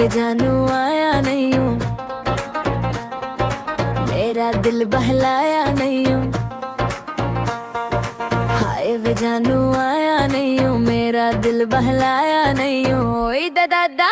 वे जानू आया नहीं हूँ, मेरा दिल बहलाया नहीं हूँ। हाय वे जानू आया नहीं हूँ, मेरा दिल बहलाया नहीं हूँ। ओए दादा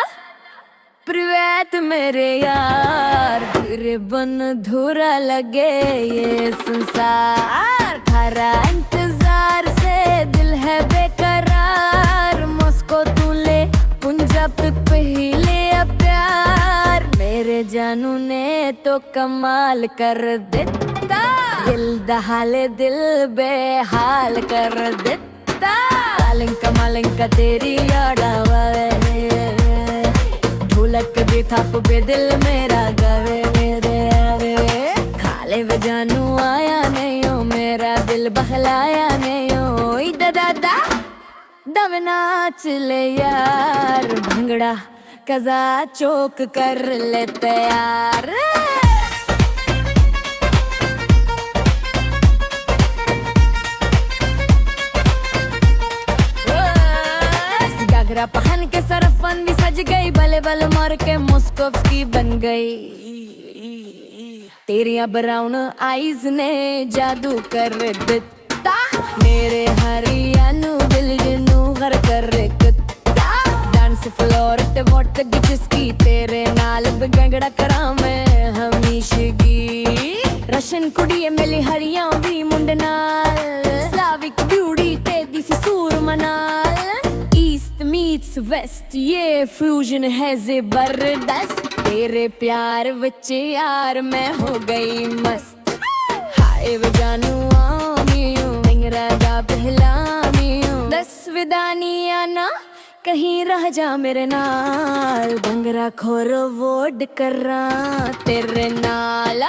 प्रिवेट मेरे यार, तेरे बन धुरा लगे ये संसार। थारा इंतजार से दिल है बेकरार, मॉस्को तू ले पंजाब तक पहले प्यार। मेरे जानू ने तो कमाल कर देता, दिल दहाले दिल बेहाल कर देता। मालिंका तेरी याद आवे, ढोलक भी थप पे दिल मेरा गवे मेरे आवे। खाले वे जानू आया नहीं हो, मेरा दिल बहलाया नहीं हो। इधर दादा दम नाच ले यार, भंगड़ा कजा चौक कर ले तैयार। घाघरा पहन के सरफंदी सज गई, बले बल मार के मॉस्कोव्स्की बन गई। तेरिया ब्राउन आईज ने जादू कर दिता, मेरे हरियाणू दिल नू घर कर दिता। डांस फ्लोर ते वोट जिसकी तेरे नाल बगड़ा करा मैं हमेशगी। रशन कुड़ी मिली हरियावी मुंडे नाल, स्लाविक ब्यूटी ते दिसी सूर मनाल। मीट्स वेस्ट ये फ्यूजन है जबरदस्त, तेरे प्यार विच यार मैं हो गई मस्त। हाय वे जानू आमियो, तेरा दा पहलामियो। दस विदानिया ना कहीं रह जा मेरे नाल, भंगरा खोर वोड करा तेरे नाल।